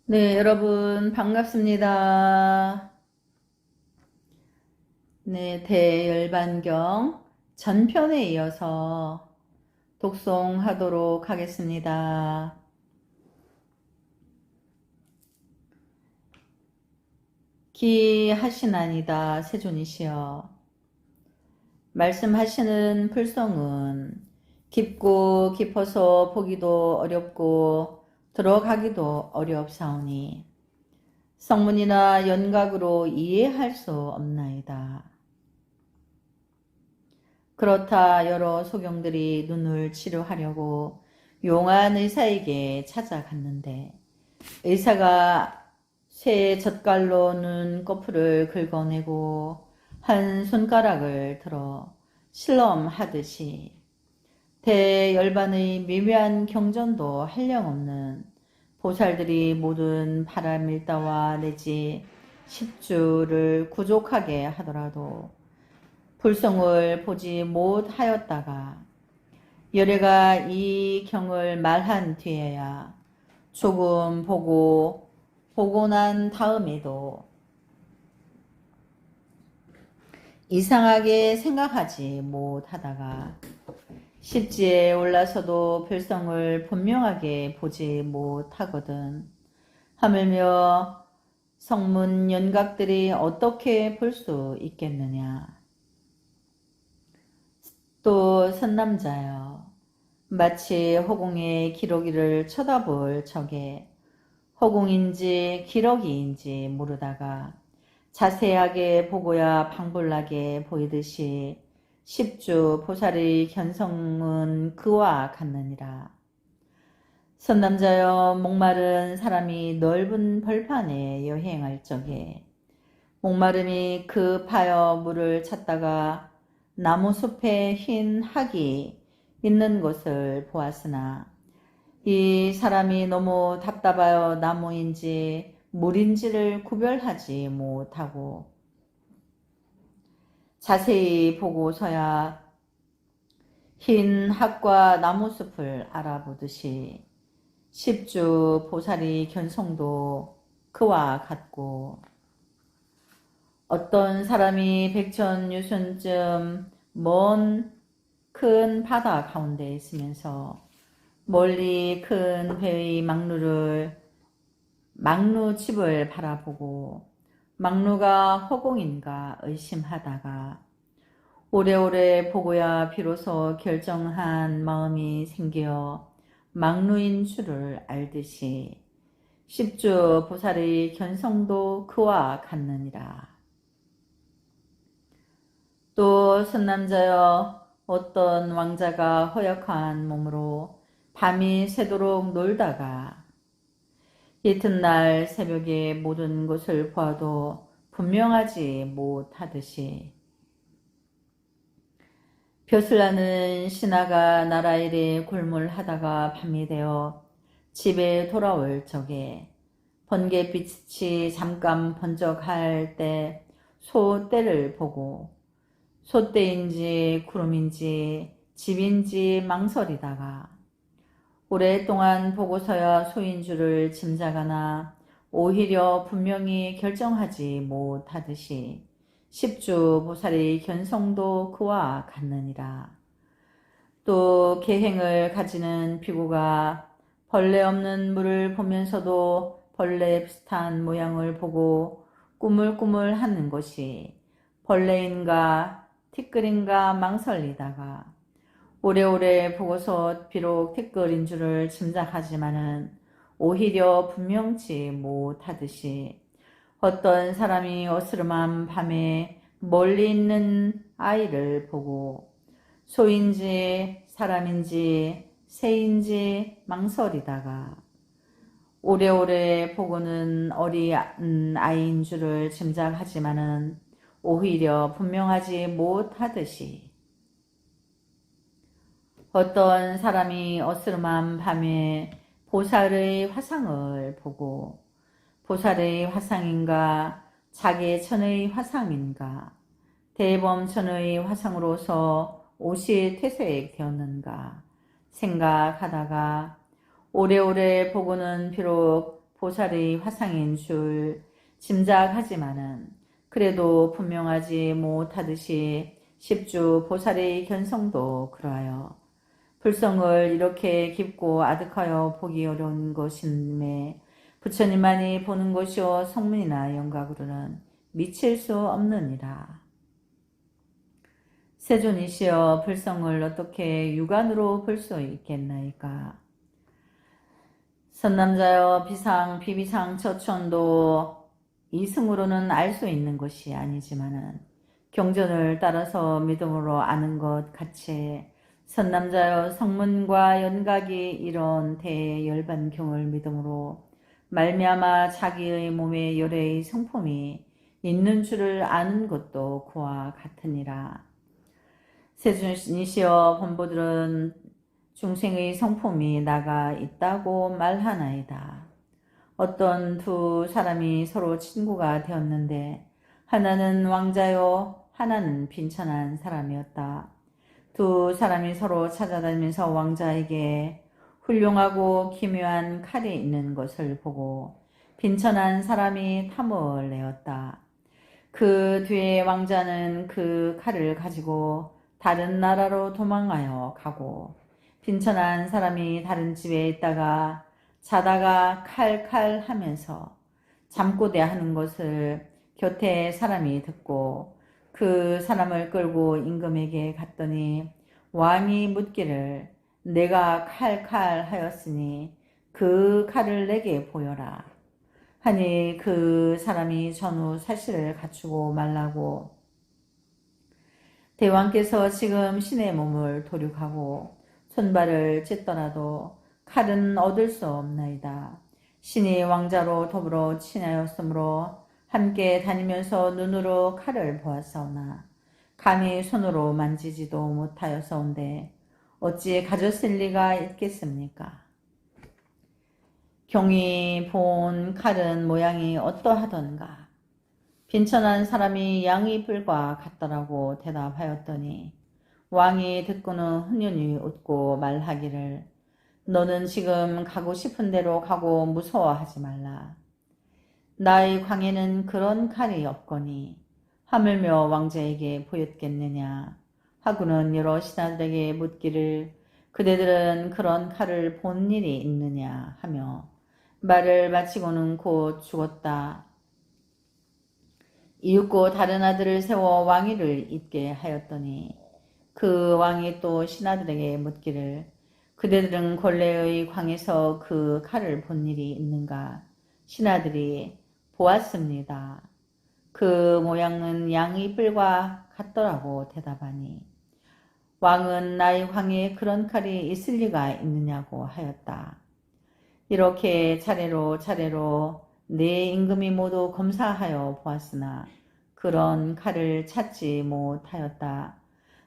네, 여러분 반갑습니다. 네, 대열반경 전편에 이어서 독송하도록 하겠습니다. 기하시나니다 세존이시여. 말씀하시는 불성은 깊고 깊어서 보기도 어렵고 들어가기도 어렵사오니 성문이나 연각으로 이해할 수 없나이다. 그렇다 여러 소경들이 눈을 치료하려고 용한 의사에게 찾아갔는데 의사가 쇠 젓갈로 눈 거풀을 긁어내고 한 손가락을 들어 실험하듯이 대열반의 미묘한 경전도 한량없는 보살들이 모든 바람일다와 내지 십주를 구족하게 하더라도 불성을 보지 못하였다가 열애가 이 경을 말한 뒤에야 조금 보고 난 다음에도 이상하게 생각하지 못하다가 십지에 올라서도 별성을 분명하게 보지 못하거든. 하물며 성문 연각들이 어떻게 볼 수 있겠느냐. 또 선남자여, 마치 허공의 기러기를 쳐다볼 적에 허공인지 기러기인지 모르다가 자세하게 보고야 방불나게 보이듯이 십주 보살의 견성은 그와 같느니라. 선남자여, 목마른 사람이 넓은 벌판에 여행할 적에 목마름이 급하여 물을 찾다가 나무숲에 흰 학이 있는 곳을 보았으나 이 사람이 너무 답답하여 나무인지 물인지를 구별하지 못하고 자세히 보고서야 흰 학과 나무숲을 알아보듯이 십주 보살이 견성도 그와 같고 어떤 사람이 백천유순쯤 먼 큰 바다 가운데 있으면서 멀리 큰 배의 막루집을 바라보고 막루가 허공인가 의심하다가 오래오래 보고야 비로소 결정한 마음이 생겨 막루인 줄을 알듯이 십주 보살의 견성도 그와 같느니라. 또 선남자여, 어떤 왕자가 허약한 몸으로 밤이 새도록 놀다가 이튿날 새벽에 모든 것을 보아도 분명하지 못하듯이 벼슬나는 신하가 나라 일에 골몰하다가 밤이 되어 집에 돌아올 적에 번갯빛이 잠깐 번쩍할 때 소떼를 보고 소떼인지 구름인지 집인지 망설이다가 오랫동안 보고서야 소인 줄을 짐작하나 오히려 분명히 결정하지 못하듯이 십주 보살의 견성도 그와 같느니라. 또 계행을 가지는 비구가 벌레 없는 물을 보면서도 벌레 비슷한 모양을 보고 꾸물꾸물 하는 것이 벌레인가 티끌인가 망설이다가 오래오래 보고서 비록 티끌인 줄을 짐작하지만은 오히려 분명치 못하듯이 어떤 사람이 어스름한 밤에 멀리 있는 아이를 보고 소인지 사람인지 새인지 망설이다가 오래오래 보고는 어린 아이인 줄을 짐작하지만은 오히려 분명하지 못하듯이 어떤 사람이 어스름한 밤에 보살의 화상을 보고 보살의 화상인가 자계천의 화상인가 대범천의 화상으로서 옷이 퇴색되었는가 생각하다가 오래오래 보고는 비록 보살의 화상인 줄 짐작하지만은 그래도 분명하지 못하듯이 십주 보살의 견성도 그러하여 불성을 이렇게 깊고 아득하여 보기 어려운 것임에 부처님만이 보는 것이요 성문이나 영각으로는 미칠 수 없느니라. 세존이시여 불성을 어떻게 육안으로 볼 수 있겠나이까. 선남자여 비상 비비상 처천도 이승으로는 알 수 있는 것이 아니지만은 경전을 따라서 믿음으로 아는 것 같이 선남자여 성문과 연각이 이런 대열반경을 믿음으로 말미암아 자기의 몸에 열애의 성품이 있는 줄을 아는 것도 그와 같으니라. 세존이시여 범보들은 중생의 성품이 나가 있다고 말하나이다. 어떤 두 사람이 서로 친구가 되었는데 하나는 왕자요 하나는 빈천한 사람이었다. 두 사람이 서로 찾아다니면서 왕자에게 훌륭하고 기묘한 칼이 있는 것을 보고 빈천한 사람이 탐을 내었다. 그 뒤에 왕자는 그 칼을 가지고 다른 나라로 도망하여 가고 빈천한 사람이 다른 집에 있다가 자다가 칼칼 하면서 잠꼬대 하는 것을 곁에 사람이 듣고 그 사람을 끌고 임금에게 갔더니 왕이 묻기를 내가 칼칼 하였으니 그 칼을 내게 보여라 하니 그 사람이 전후 사실을 갖추고 말라고 대왕께서 지금 신의 몸을 도륙하고 손발을 찢더라도 칼은 얻을 수 없나이다. 신이 왕자로 더불어 친하였으므로 함께 다니면서 눈으로 칼을 보았사오나 감히 손으로 만지지도 못하였사온데 어찌 가졌을 리가 있겠습니까? 경이 본 칼은 모양이 어떠하던가? 빈천한 사람이 양의 뿔과 같더라고 대답하였더니 왕이 듣고는 훈훈히 웃고 말하기를 너는 지금 가고 싶은 대로 가고 무서워하지 말라. 나의 광에는 그런 칼이 없거니 하물며 왕자에게 보였겠느냐 하고는 여러 신하들에게 묻기를 그대들은 그런 칼을 본 일이 있느냐 하며 말을 마치고는 곧 죽었다. 이윽고 다른 아들을 세워 왕위를 잇게 하였더니 그 왕이 또 신하들에게 묻기를 그대들은 권례의 광에서 그 칼을 본 일이 있는가? 신하들이 보았습니다. 그 모양은 양의 뿔과 같더라고 대답하니 왕은 나의 광에 그런 칼이 있을 리가 있느냐고 하였다. 이렇게 차례로 네 임금이 모두 검사하여 보았으나 그런 칼을 찾지 못하였다.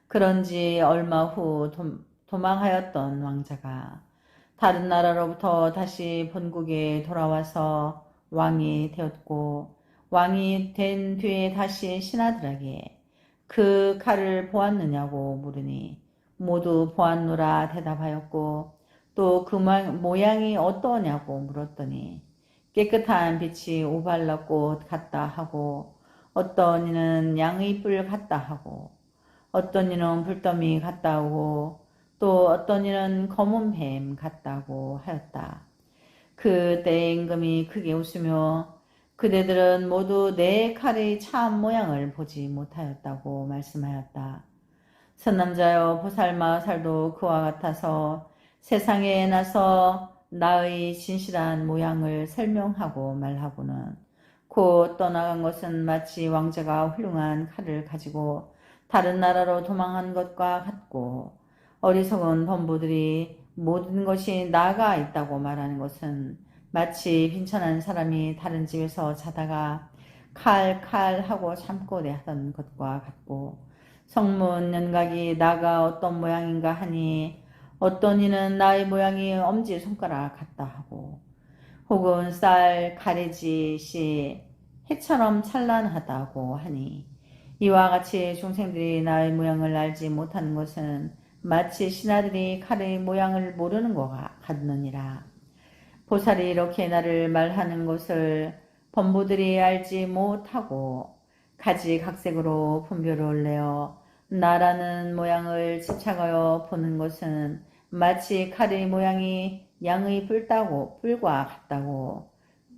그런지 얼마 후 도망하였던 왕자가 다른 나라로부터 다시 본국에 돌아와서 왕이 되었고 왕이 된 뒤에 다시 신하들에게 그 칼을 보았느냐고 물으니 모두 보았노라 대답하였고 또 그 모양이 어떠냐고 물었더니 깨끗한 빛이 오발락꽃 같다 하고 어떤 이는 양의 뿔 같다 하고 어떤 이는 불더미 같다고 또 어떤 이는 검은 뱀 같다고 하였다. 그때 임금이 크게 웃으며 그대들은 모두 내 칼의 참 모양을 보지 못하였다고 말씀하였다. 선남자여 보살마살도 그와 같아서 세상에 나서 나의 진실한 모양을 설명하고 말하고는 곧 떠나간 것은 마치 왕자가 훌륭한 칼을 가지고 다른 나라로 도망한 것과 같고 어리석은 범부들이 모든 것이 나가 있다고 말하는 것은 마치 빈천한 사람이 다른 집에서 자다가 칼 하고 잠꼬대 하던 것과 같고 성문 연각이 나가 어떤 모양인가 하니 어떤 이는 나의 모양이 엄지손가락 같다 하고 혹은 쌀 가래짓이 해처럼 찬란하다고 하니 이와 같이 중생들이 나의 모양을 알지 못하는 것은 마치 신하들이 칼의 모양을 모르는 것과 같느니라. 보살이 이렇게 나를 말하는 것을 범부들이 알지 못하고 가지각색으로 분별을 내어 나라는 모양을 집착하여 보는 것은 마치 칼의 모양이 양의 뿔과 같다고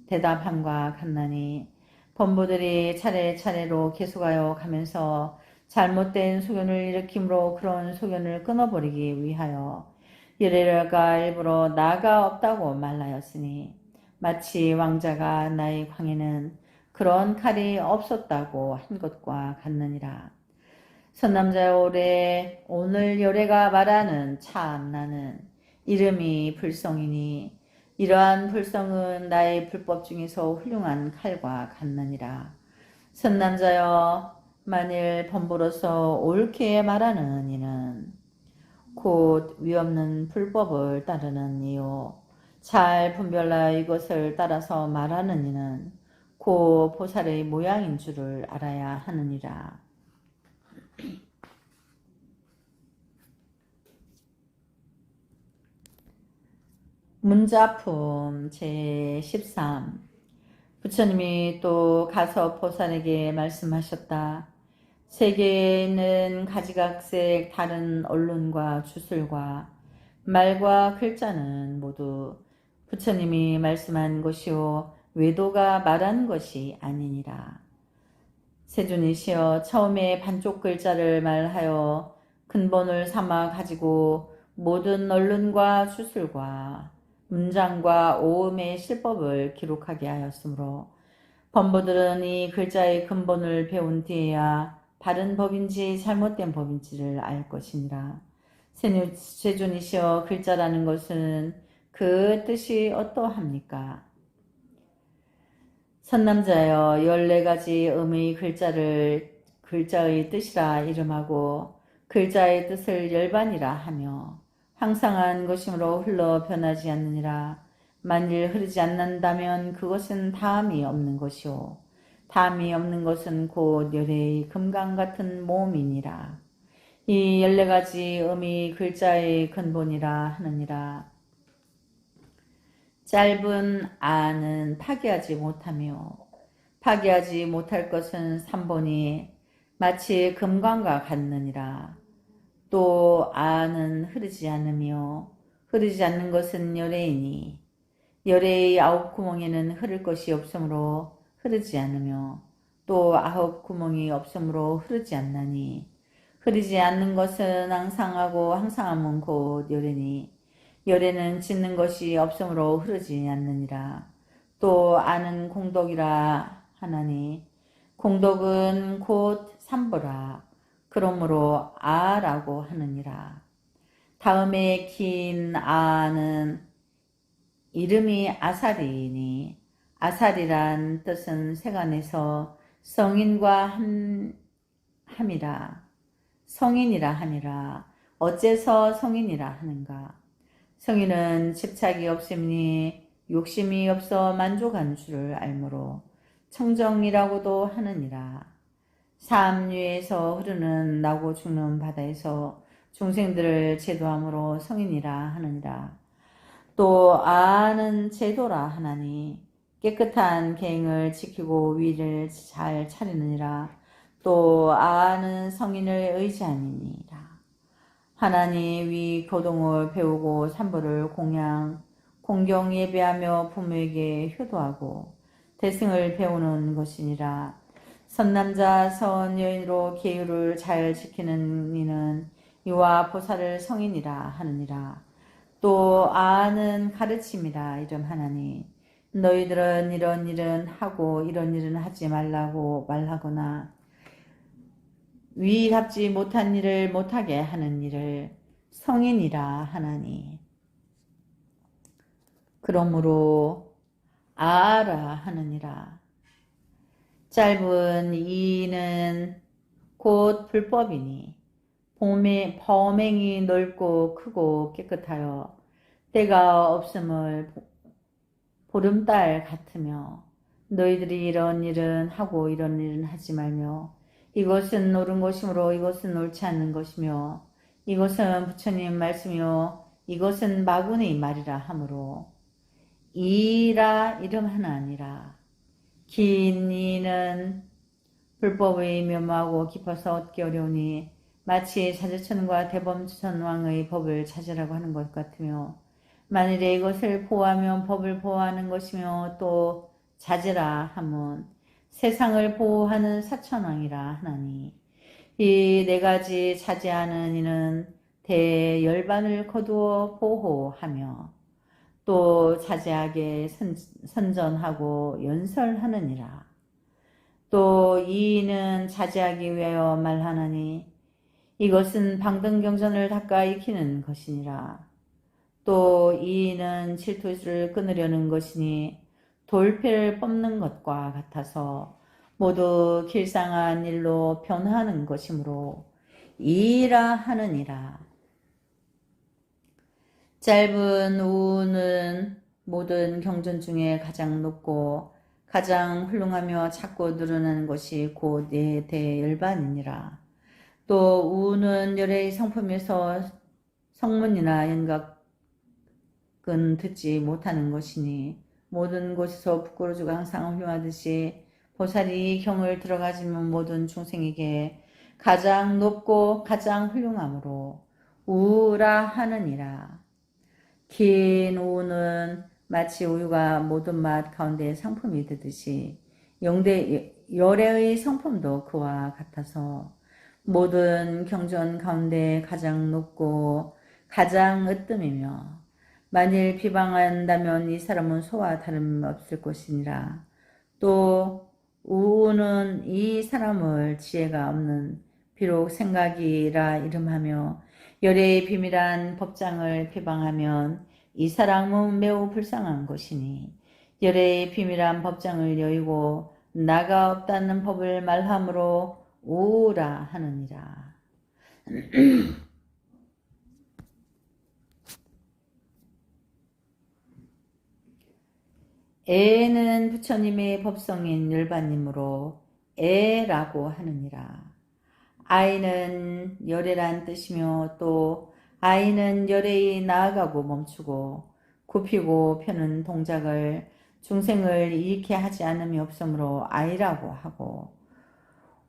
대답함과 같나니, 범부들이 차례차례로 계속하여 가면서 잘못된 소견을 일으킴으로 그런 소견을 끊어버리기 위하여 열애가 일부러 나가 없다고 말하였으니, 마치 왕자가 나의 광에는 그런 칼이 없었다고 한 것과 같느니라. 선남자여, 오늘 열애가 말하는 참 나는 이름이 불성이니 이러한 불성은 나의 불법 중에서 훌륭한 칼과 같느니라. 선남자여, 만일 범부로서 옳게 말하는 이는 곧 위없는 불법을 따르는 이요, 잘 분별하여 이것을 따라서 말하는 이는 곧 보살의 모양인 줄을 알아야 하느니라. 문자품 제13. 부처님이 또 가서 보살에게 말씀하셨다. 세계에 있는 가지각색 다른 언론과 주술과 말과 글자는 모두 부처님이 말씀한 것이요 외도가 말한 것이 아니니라. 세존이시여, 처음에 반쪽 글자를 말하여 근본을 삼아 가지고 모든 언론과 주술과 문장과 오음의 실법을 기록하게 하였으므로 범부들은 이 글자의 근본을 배운 뒤에야 바른 법인지 잘못된 법인지를 알 것이니라. 세존이시여, 글자라는 것은 그 뜻이 어떠합니까? 선남자여, 14가지 음의 글자의 뜻이라 이름하고 글자의 뜻을 열반이라 하며 항상한 것이므로 흘러 변하지 않느니라. 만일 흐르지 않는다면 그것은 다음이 없는 것이요, 다음이 없는 것은 곧 열의 금강 같은 몸이니라. 이 14가지 음이 글자의 근본이라 하느니라. 짧은 아는 파괴하지 못하며 파괴하지 못할 것은 3번이 마치 금강과 같느니라. 또 아는 흐르지 않으며 흐르지 않는 것은 열애이니 열애의 9구멍에는 흐를 것이 없으므로 흐르지 않으며 또 9구멍이 없으므로 흐르지 않나니, 흐르지 않는 것은 항상하고 항상함은 곧 열애니 열애는 짓는 것이 없으므로 흐르지 않느니라. 또 아는 공덕이라 하나니 공덕은 곧 삼보라. 그러므로 아라고 하느니라. 다음에 긴 아는 이름이 아사리니 아사리란 뜻은 세간에서 성인과 함이라. 성인이라 하니라. 어째서 성인이라 하는가? 성인은 집착이 없으니 욕심이 없어 만족한 줄을 알므로 청정이라고도 하느니라. 삼류에서 흐르는 나고 죽는 바다에서 중생들을 제도함으로 성인이라 하느니라. 또 아는 제도라 하나니 깨끗한 계행을 지키고 위를 잘 차리느니라. 또 아는 성인을 의지하니라. 하나니 위 교동을 배우고 삼보를 공경 예배하며 부모에게 효도하고 대승을 배우는 것이니라. 선남자 선여인으로 계율을 잘 지키는 이는 이와 보살을 성인이라 하느니라. 또 아는 가르침이라 이름하나니 너희들은 이런 일은 하고 이런 일은 하지 말라고 말하거나 위답지 못한 일을 못하게 하는 일을 성인이라 하나니, 그러므로 아라 하느니라. 짧은 이는 곧 불법이니 범행이 넓고 크고 깨끗하여 때가 없음을 보름달 같으며 너희들이 이런 일은 하고 이런 일은 하지 말며 이것은 옳은 것이므로 이것은 옳지 않는 것이며 이것은 부처님 말씀이요 이것은 마군의 말이라 하므로 이라 이름 하나 아니라 긴 이는 불법의 묘모하고 깊어서 얻기 어려우니 마치 사제천과 대범천왕의 법을 찾으라고 하는 것 같으며 만일에 이것을 보호하면 법을 보호하는 것이며 또 찾으라 하면 세상을 보호하는 사천왕이라 하나니 이 네 가지 차지하는 이는 대열반을 거두어 보호하며 또 차지하게 선전하고 연설하느니라. 또 이는 차지하기 위하여 말하나니 이것은 방등경전을 닦아 익히는 것이니라. 또 이는 질투를 끊으려는 것이니 돌패를 뽑는 것과 같아서 모두 길상한 일로 변하는 것이므로 이라 하느니라. 짧은 우는 모든 경전 중에 가장 높고 가장 훌륭하며 작고 늘어나는 것이 곧 내 대열반이니라. 또 우는 열의 성품에서 성문이나 연각은 듣지 못하는 것이니 모든 곳에서 부끄러지고 항상 훌륭하듯이 보살이 경을 들어가지면 모든 중생에게 가장 높고 가장 훌륭함으로 우라 하느니라. 긴 우는 마치 우유가 모든 맛 가운데 상품이 되듯이 열의 성품도 그와 같아서 모든 경전 가운데 가장 높고 가장 으뜸이며 만일 비방한다면 이 사람은 소와 다름없을 것이니라. 또 우는 이 사람을 지혜가 없는 비록 생각이라 이름하며 열의 비밀한 법장을 비방하면 이 사람은 매우 불쌍한 것이니 열의 비밀한 법장을 여의고 나가 없다는 법을 말함으로 우라 하느니라. 애는 부처님의 법성인 열반님으로 애라고 하느니라. 아이는 열애란 뜻이며 또 아이는 열애에 나아가고 멈추고 굽히고 펴는 동작을 중생을 잃게 하지 않음이 없으므로 아이라고 하고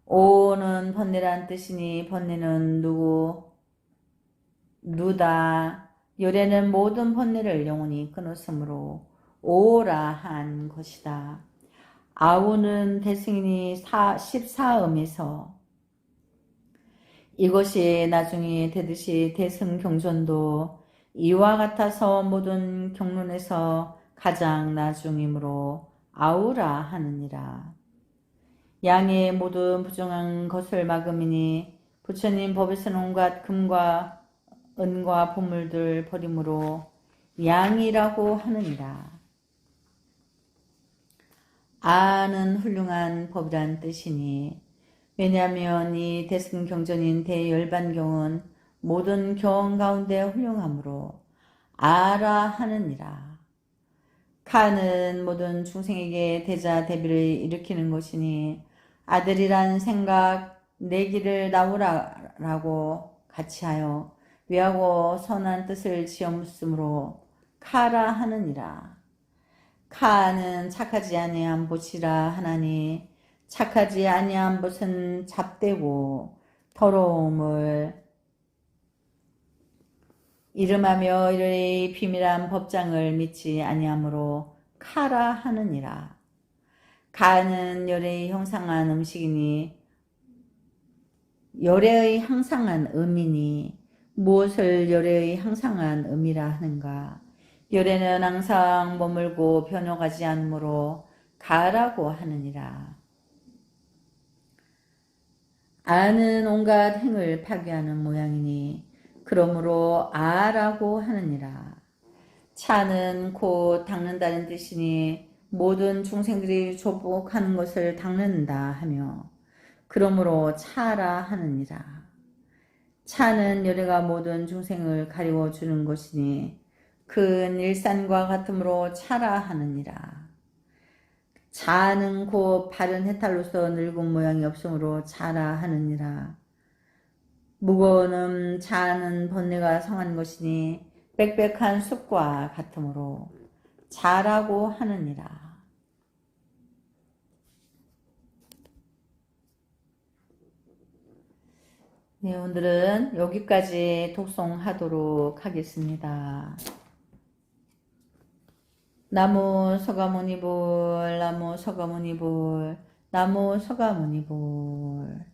오는 번뇌란 뜻이니 번뇌는 누다 열애는 모든 번뇌를 영원히 끊었으므로 오라 한 것이다. 아우는 대승인이 14음에서 이것이 나중에 되듯이 대승경전도 이와 같아서 모든 경론에서 가장 나중이므로 아우라 하느니라. 양의 모든 부정한 것을 막음이니 부처님 법에서는 온갖 금과 은과 보물들 버림으로 양이라고 하느니라. 아는 훌륭한 법이란 뜻이니 왜냐하면 이 대승경전인 대열반경은 모든 경 가운데 훌륭함으로 아라 하느니라. 가는 모든 중생에게 대자 대비를 일으키는 것이니 아들이란 생각 내 길을 나오라라고 같이하여 위하고 선한 뜻을 지었으므로 카라 하느니라. 카는 착하지 아니한 보시라 하나니 착하지 아니한 것은 잡되고 더러움을 이름하며 이의 비밀한 법장을 믿지 아니하므로 카라 하느니라. 가는 열의 형상한 음식이니 열의 향상한 음이니 무엇을 열의 향상한 음이라 하는가. 열에는 항상 머물고 변화가지 않으므로 가라고 하느니라. 아는 온갖 행을 파괴하는 모양이니 그러므로 아라고 하느니라. 차는 곧 닦는다는 뜻이니 모든 중생들이 조복하는 것을 닦는다 하며 그러므로 차라 하느니라. 차는 열애가 모든 중생을 가리워 주는 것이니 큰 일산과 같으므로 차라 하느니라. 자는 곧 바른 해탈로서 늙은 모양이 없으므로 자라 하느니라. 무거운 자는 번뇌가 성한 것이니 빽빽한 숲과 같으므로 잘하고 하느니라. 네, 오늘은 여기까지 독송하도록 하겠습니다. 나무 서가모니볼, 나무 서가모니볼, 나무 서가모니볼.